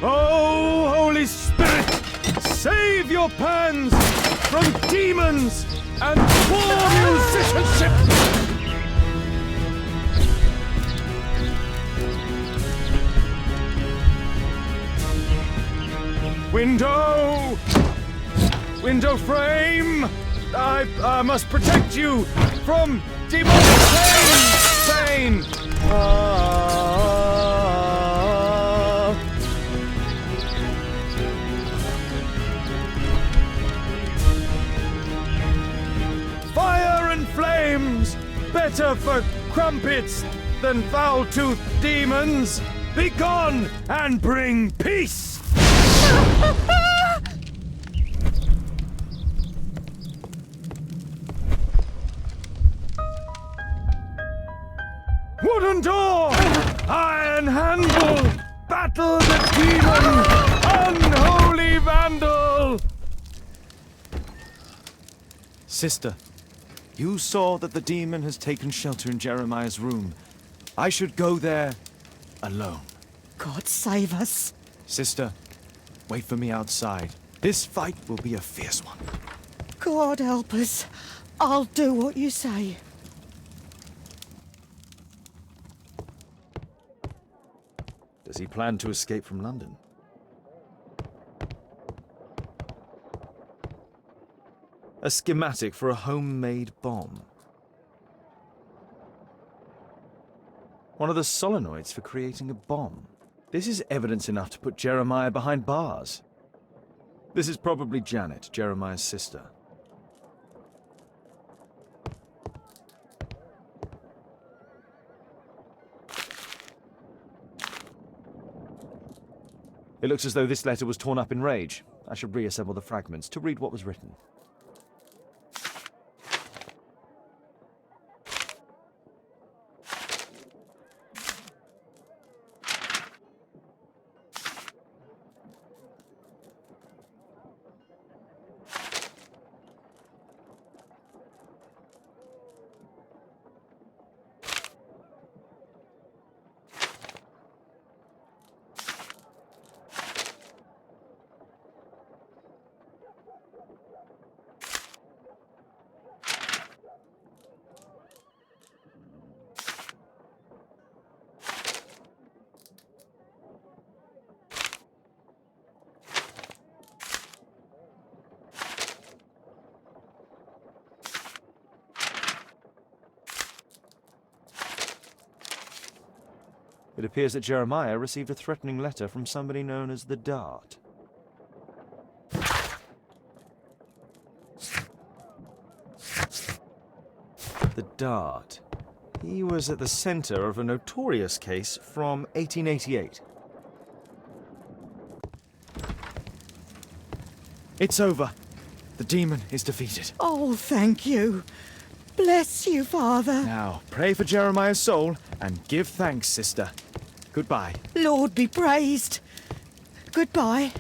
[SPEAKER 2] Oh, Holy Spirit, save your pans from demons and poor musicianship! Window frame! I must protect you from demonic pain! Fire and flames! Better for crumpets than foul-toothed demons! Begone and bring peace! Wooden door! Iron handle! Battle the demon! Unholy vandal! Sister, you saw that the demon has taken shelter in Jeremiah's room. I should go there alone.
[SPEAKER 3] God save us.
[SPEAKER 2] Sister, wait for me outside. This fight will be a fierce one.
[SPEAKER 3] God help us. I'll do what you say.
[SPEAKER 2] Does he plan to escape from London? A schematic for a homemade bomb. One of the solenoids for creating a bomb. This is evidence enough to put Jeremiah behind bars. This is probably Janet, Jeremiah's sister. It looks as though this letter was torn up in rage. I should reassemble the fragments to read what was written. It appears that Jeremiah received a threatening letter from somebody known as the Dart. The Dart. He was at the center of a notorious case from 1888. It's over. The demon is defeated.
[SPEAKER 3] Oh, thank you. Bless you, Father.
[SPEAKER 2] Now, pray for Jeremiah's soul and give thanks, sister. Goodbye.
[SPEAKER 3] Lord be praised. Goodbye.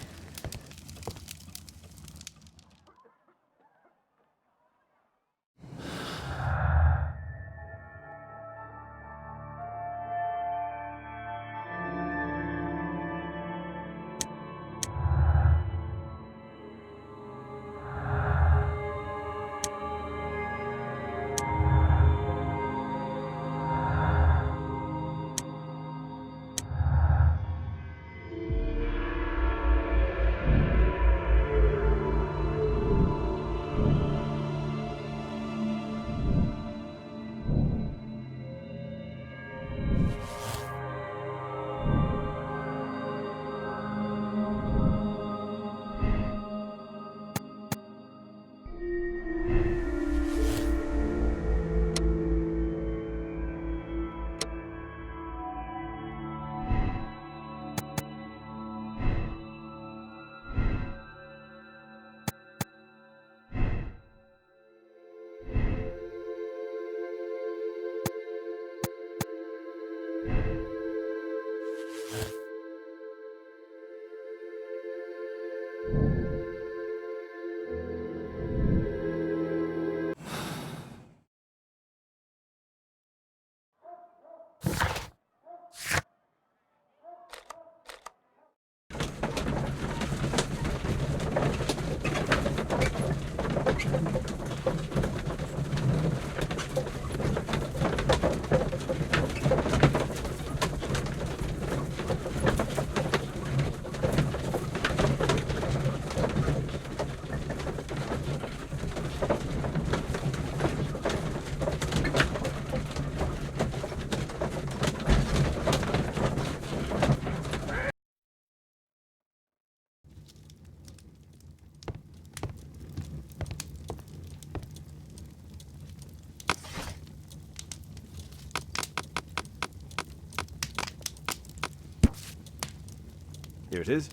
[SPEAKER 2] Here it is.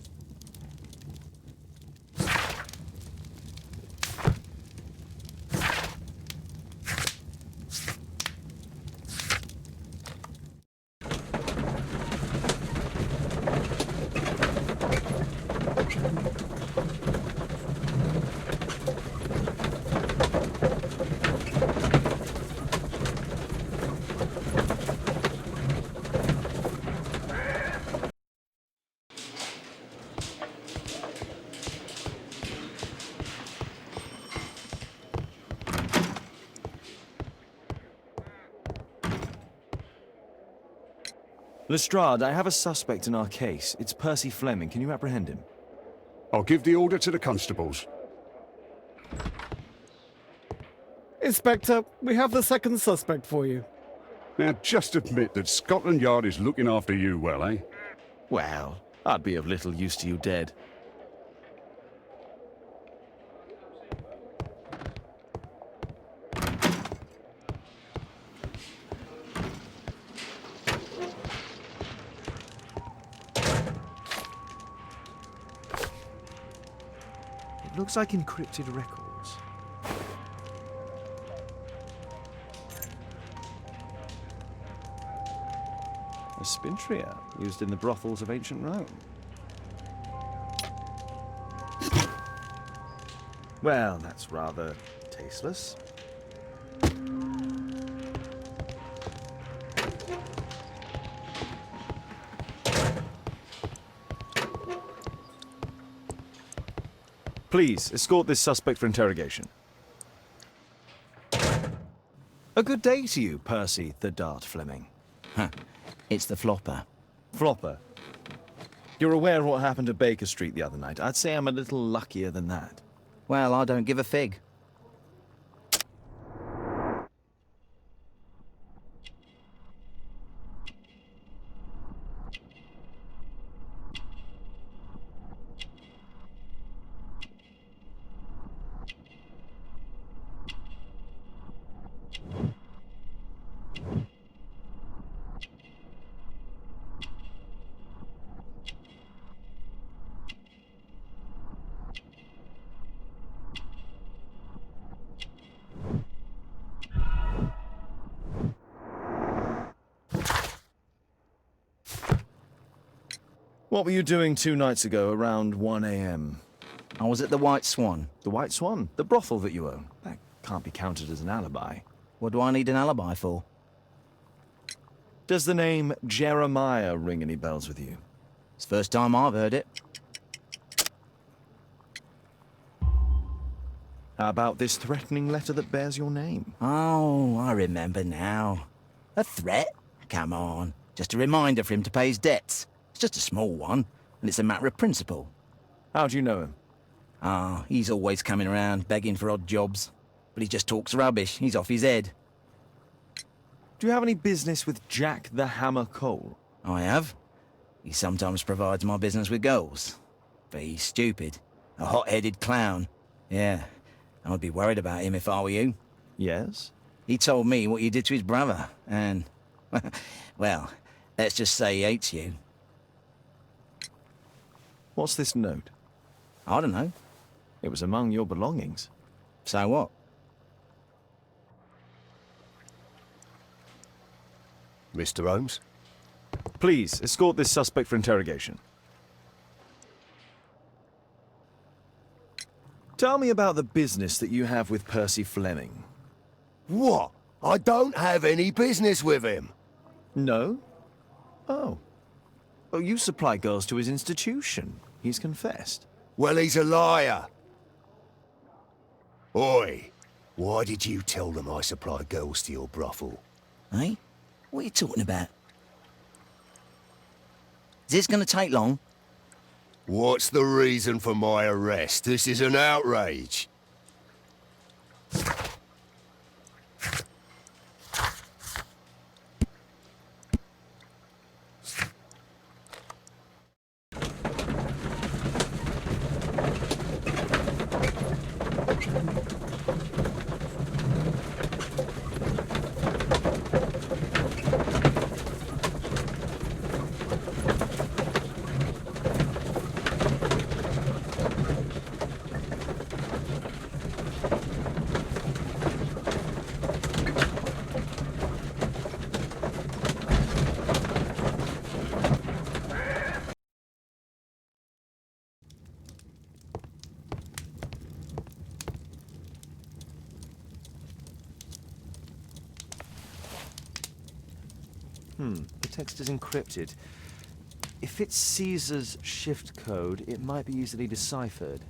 [SPEAKER 2] Lestrade, I have a suspect in our case. It's Percy Fleming. Can you apprehend him?
[SPEAKER 14] I'll give the order to the constables.
[SPEAKER 13] Inspector, we have the second suspect for you.
[SPEAKER 14] Now, just admit that Scotland Yard is looking after you well, eh?
[SPEAKER 2] Well, I'd be of little use to you dead. It looks like encrypted records. A spintria used in the brothels of ancient Rome. Well, that's rather tasteless. Please, escort this suspect for interrogation. A good day to you, Percy the Dart Fleming.
[SPEAKER 15] Huh. It's the flopper.
[SPEAKER 2] Flopper? You're aware of what happened at Baker Street the other night. I'd say I'm a little luckier than that.
[SPEAKER 15] Well, I don't give a fig.
[SPEAKER 2] What were you doing 2 nights ago around 1 a.m.?
[SPEAKER 15] I was at the White Swan.
[SPEAKER 2] The White Swan? The brothel that you own? That can't be counted as an alibi.
[SPEAKER 15] What do I need an alibi for?
[SPEAKER 2] Does the name Jeremiah ring any bells with you?
[SPEAKER 15] It's the first time I've heard it.
[SPEAKER 2] How about this threatening letter that bears your name?
[SPEAKER 15] Oh, I remember now. A threat? Come on. Just a reminder for him to pay his debts. It's just a small one, and it's a matter of principle.
[SPEAKER 2] How do you know him?
[SPEAKER 15] Ah, he's always coming around, begging for odd jobs. But he just talks rubbish. He's off his head.
[SPEAKER 2] Do you have any business with Jack the Hammer Cole?
[SPEAKER 15] I have. He sometimes provides my business with girls. But he's stupid. A hot-headed clown. Yeah. I'd be worried about him if I were you.
[SPEAKER 2] Yes?
[SPEAKER 15] He told me what you did to his brother, and... well, let's just say he hates you.
[SPEAKER 2] What's this note?
[SPEAKER 15] I don't know.
[SPEAKER 2] It was among your belongings.
[SPEAKER 15] So what?
[SPEAKER 10] Mr. Holmes?
[SPEAKER 2] Please, escort this suspect for interrogation. Tell me about the business that you have with Percy Fleming.
[SPEAKER 10] What? I don't have any business with him.
[SPEAKER 2] No? Oh. Oh, you supply girls to his institution. He's confessed.
[SPEAKER 10] Well, he's a liar. Oi, why did you tell them I supply girls to your brothel?
[SPEAKER 15] Eh? What are you talking about? Is this going to take long?
[SPEAKER 10] What's the reason for my arrest? This is an outrage.
[SPEAKER 2] The text is encrypted. If it's Caesar's shift code, it might be easily deciphered.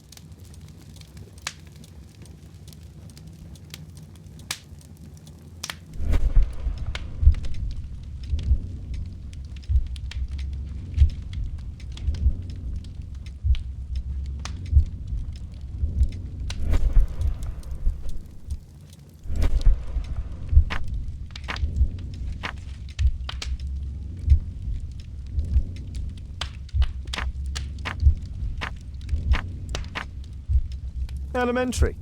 [SPEAKER 2] Elementary.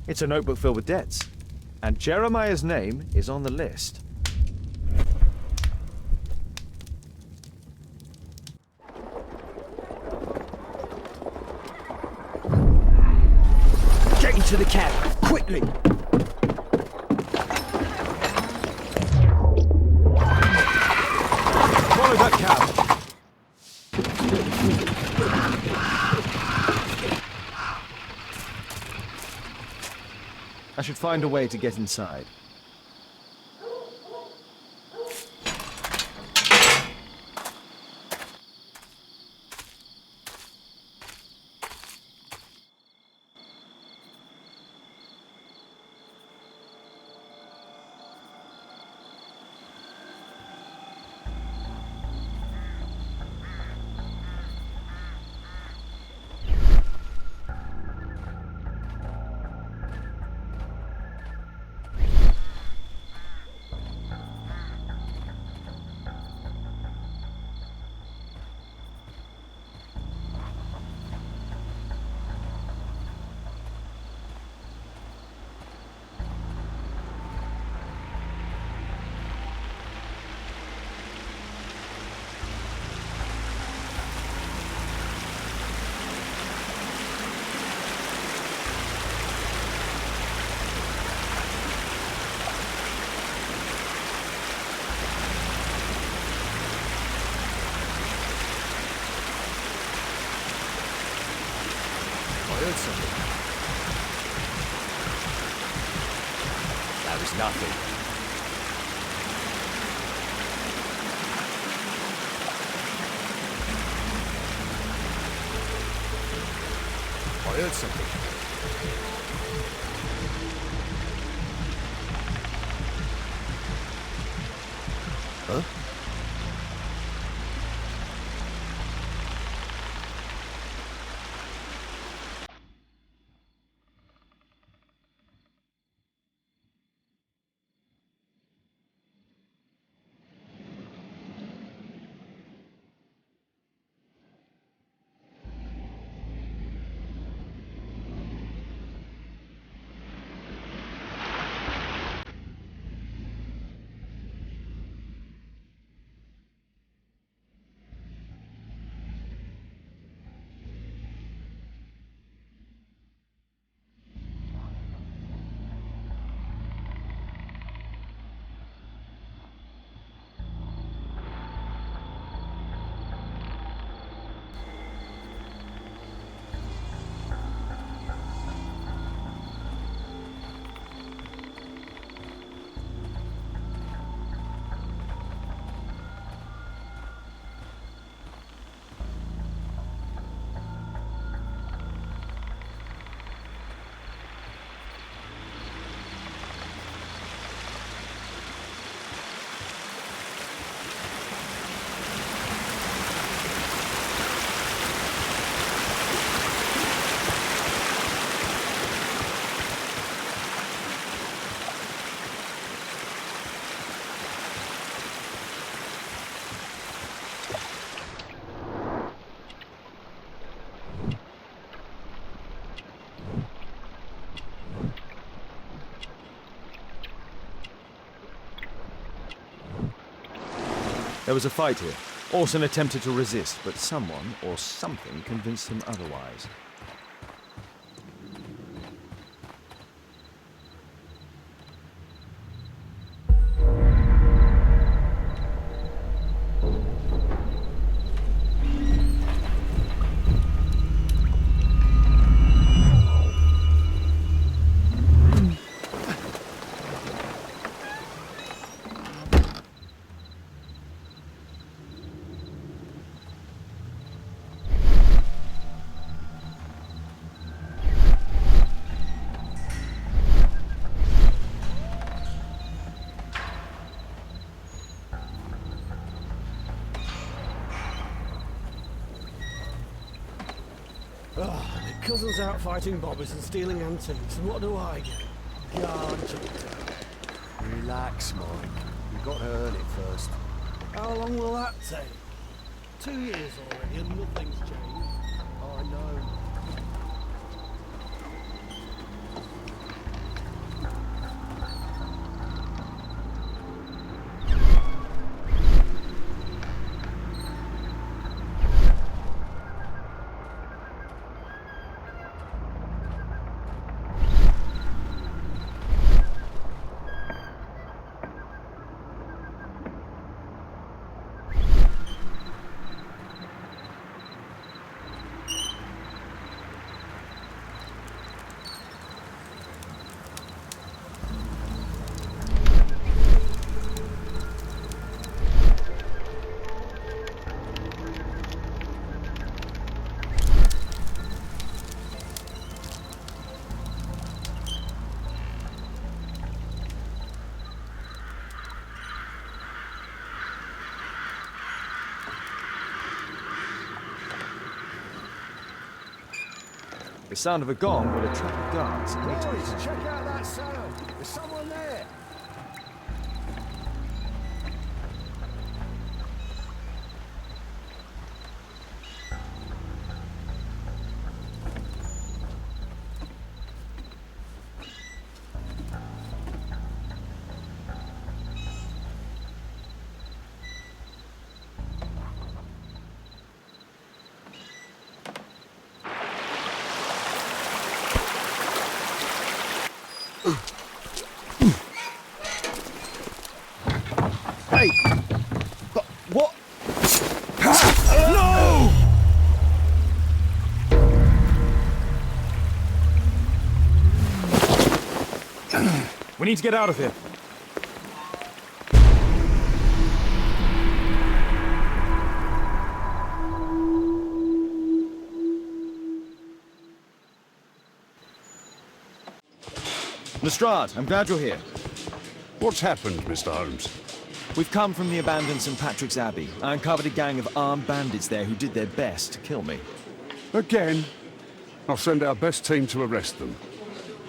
[SPEAKER 2] It's a notebook filled with debts, and Jeremiah's name is on the list.
[SPEAKER 7] Get into the cab, quickly!
[SPEAKER 2] Follow that cab! I should find a way to get inside.
[SPEAKER 10] heard something. That was nothing. I heard something. Huh?
[SPEAKER 2] There was a fight here. Orson attempted to resist, but someone or something convinced him otherwise.
[SPEAKER 9] My cousin's out fighting bobbies and stealing antiques, and what do I get? Yard joker.
[SPEAKER 10] Relax, Mike. You've got to earn it first.
[SPEAKER 9] How long will that take? 2 years already and nothing's changed.
[SPEAKER 10] I know.
[SPEAKER 2] The sound of a gong will attract guards.
[SPEAKER 10] Boys, check out that sound. There's someone there.
[SPEAKER 2] We need to get out of here. Lestrade, I'm glad you're here.
[SPEAKER 14] What's happened, Mr. Holmes?
[SPEAKER 2] We've come from the abandoned St. Patrick's Abbey. I uncovered a gang of armed bandits there who did their best to kill me.
[SPEAKER 14] Again? I'll send our best team to arrest them.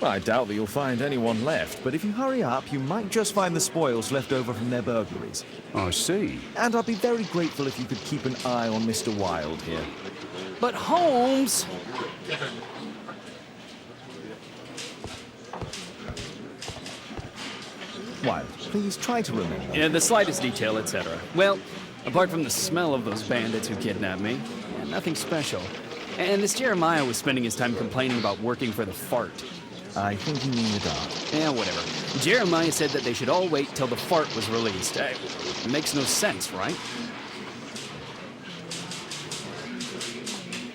[SPEAKER 2] Well, I doubt that you'll find anyone left, but if you hurry up, you might just find the spoils left over from their burglaries.
[SPEAKER 14] I see.
[SPEAKER 2] And I'd be very grateful if you could keep an eye on Mr. Wilde here.
[SPEAKER 4] But Holmes...
[SPEAKER 2] Wilde, please try to remember.
[SPEAKER 4] Yeah, the slightest detail, etc. Well, apart from the smell of those bandits who kidnapped me, yeah, nothing special. And this Jeremiah was spending his time complaining about working for the fart.
[SPEAKER 2] I think you mean the dog.
[SPEAKER 4] Yeah, whatever. Jeremiah said that they should all wait till the fart was released. It makes no sense, right?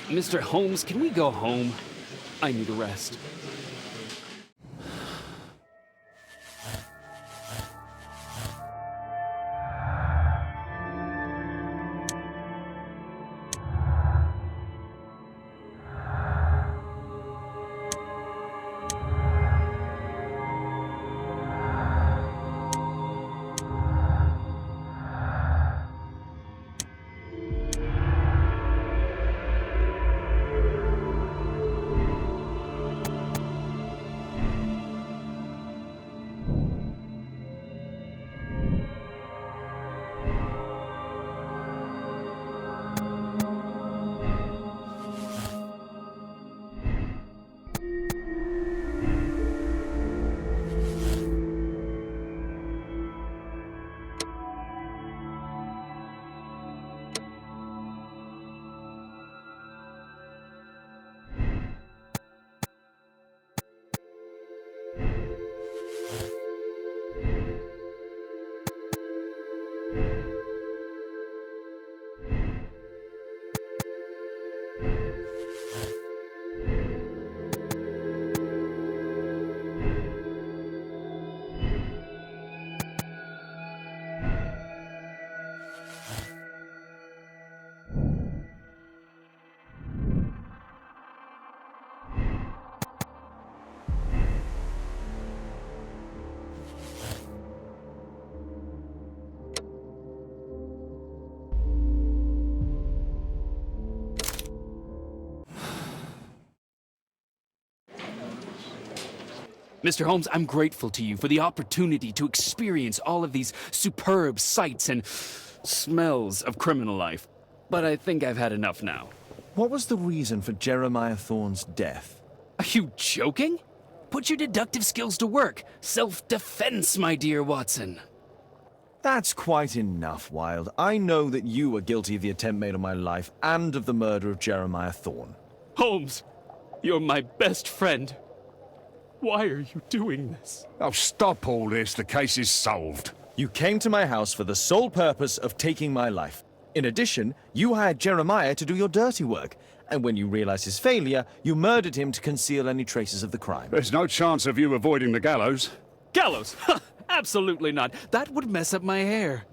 [SPEAKER 4] Mr. Holmes, can we go home? I need a rest. Mr. Holmes, I'm grateful to you for the opportunity to experience all of these superb sights and smells of criminal life. But I think I've had enough now.
[SPEAKER 2] What was the reason for Jeremiah Thorne's death?
[SPEAKER 4] Are you joking? Put your deductive skills to work. Self-defense, my dear Watson.
[SPEAKER 2] That's quite enough, Wilde. I know that you were guilty of the attempt made on my life and of the murder of Jeremiah Thorne.
[SPEAKER 4] Holmes, you're my best friend. Why are you doing this?
[SPEAKER 14] Oh, stop all this. The case is solved.
[SPEAKER 2] You came to my house for the sole purpose of taking my life. In addition, you hired Jeremiah to do your dirty work. And when you realized his failure, you murdered him to conceal any traces of the crime.
[SPEAKER 14] There's no chance of you avoiding the gallows.
[SPEAKER 4] Gallows? Absolutely not. That would mess up my hair.